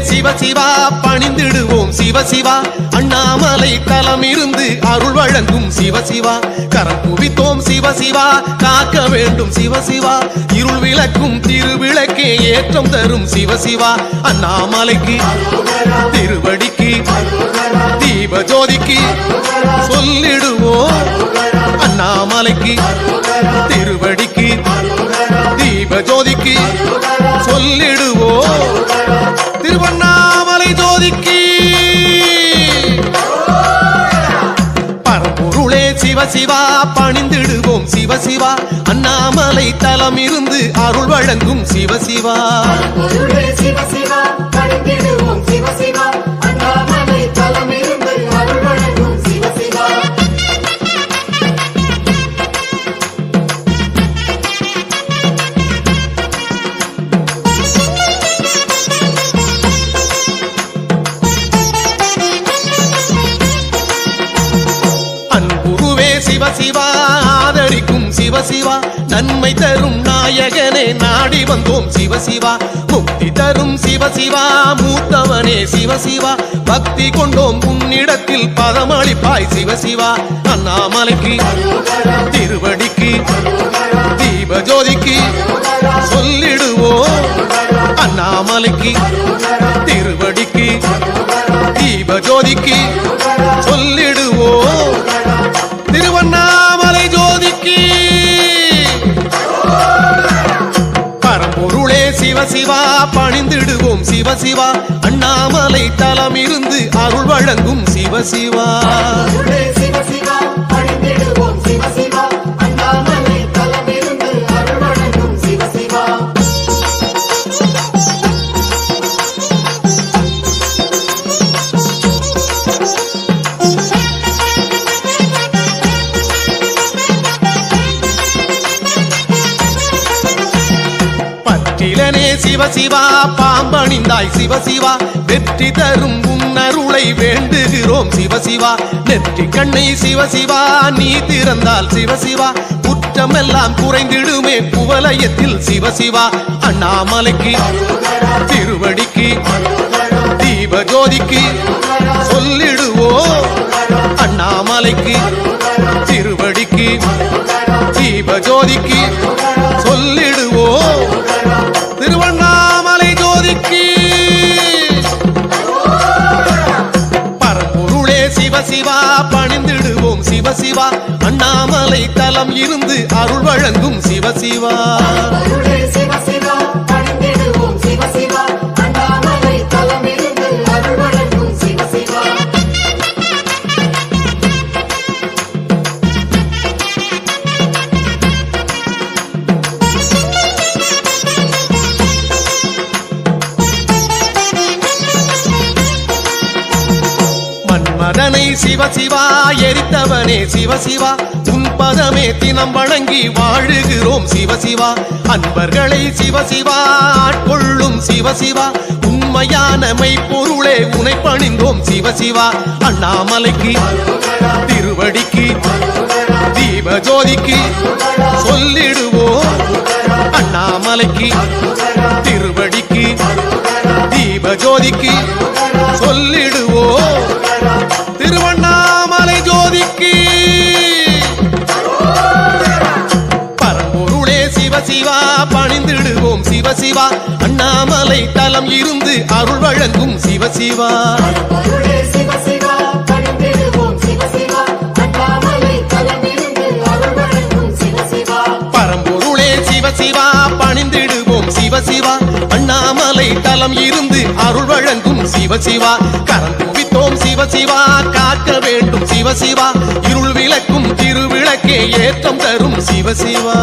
சிவசிவா பணிந்திடுவோம் சிவசிவா அண்ணாமலை தலம் இருந்து அருள் வழங்கும் சிவசிவா கரம் குவித்தோம் சிவசிவா காக்க வேண்டும் சிவசிவா இருள் விளக்கும் திருவிளக்கே ஏற்றம் தரும் சிவசிவா அண்ணாமலைக்கு திருவடிக்கு தீப ஜோதிக்கு சொல்லிடுவோம் அண்ணாமலைக்கு திருவடிக்கு தீப ஜோதிக்கு சொல்லிடுவோம் திருவண்ணாமலை ஜோதிக்கு பரம்பொருளே சிவசிவா பணிந்திடுவோம் சிவசிவா அண்ணாமலை தலம் இருந்து அருள் வழங்கும் சிவசிவா சிவசிவா பணிந்திடுவோம் சிவசிவா அண்ணாமலை தலம் இருந்து அருள் வழங்கும் சிவசிவா அன்புருவே சிவசிவா ஆதரிக்கும் சிவசிவா நன்மை தரும் நாயகனே நாடி வந்தோம் சிவசிவா முக்தி தரும் சிவசிவா மூத்தவனே சிவசிவா பக்தி கொண்டோம் உன்னிடத்தில் பதமளிப்பாய் சிவசிவா அண்ணாமலைக்கு திருவடிக்கு தீப ஜோதிக்கு சொல்லிடுவோம் அண்ணாமலைக்கு திருவடிக்கு தீப ஜோதிக்கு சொல்லிடுவோம் திருவண்ணாமலை ஜோதிக்கு பரம்பொருளே சிவசிவா பணிந்திடுவோம் சிவசிவா அண்ணாமலை தலம் இருந்து அருள் வழங்கும் சிவசிவா சிவசிவா பணிந்திடுவோம் சிவசிவா அண்ணாமலை தலம் இருந்து அருள் வழங்கும் சிவசிவா பற்றிலனே சிவசிவா பாம்பணிந்தாய் சிவசிவா வெற்றி தரும் உன்னருளை வேண்டுகிறோம் சிவசிவா நெற்றி கண்ணை சிவசிவா நீ திறந்தால் சிவசிவா குற்றமெல்லாம் குறைந்திடுமே குவலயத்தில் சிவசிவா அண்ணாமலைக்கு திருவடிக்கு தீப ஜோதிக்கு சொல்லிடுவோம் அண்ணாமலைக்கு திருவடிக்கு தீப ஜோதிக்கு சொல்லிடுவோம் திருவண்ணாமலை ஜோதிக்கு பரம்பொருளே சிவசிவா பணிந்திடுவோம் சிவசிவா அண்ணாமலை தலம் இருந்து அருள் வழங்கும் சிவசிவா சிவசிவா பணிந்திடுவோம் சிவசிவா அண்ணாமலை தலம் இருந்து அருள் வழங்கும் சிவசிவா மன்மதனை சிவசிவா எரித்தவனே சிவசிவா உன் பதமே தினம் வணங்கி வாழுகிறோம் சிவசிவா அன்பர்களை சிவசிவா ஆட்கொள்ளும் சிவசிவா உண்மையான மெய்ப்பொருளே உனை பணிந்தோம் சிவசிவா அண்ணாமலைக்கு திருவடிக்கு தீப ஜோதிக்கு சொல்லிடுவோம் அண்ணாமலைக்கு திருவடிக்கு தீப ஜோதிக்கு சொல்லிடுவோம் திருவண்ணாமலை ஜோதிக்கு பரம்பொருளே சிவசிவா பணிந்திடுவோம் சிவசிவா அண்ணாமலை தலம் இருந்து அருள் வழங்கும் சிவசிவா சிவசிவா பணிந்திடுவோம் சிவசிவா அண்ணாமலை தலம் இருந்து அருள் வழங்கும் சிவசிவா பரம்பொருளே சிவசிவா பணிந்திடுவோம் சிவசிவா அண்ணாமலை தலம் இருந்து அருள் வழங்கும் சிவசிவா கரம் குவித்தோம் சிவசிவா காக்க வேண்டும் சிவசிவா இருள் விளக்கும் திருவிளக்கே ஏற்றம் தரும் சிவசிவா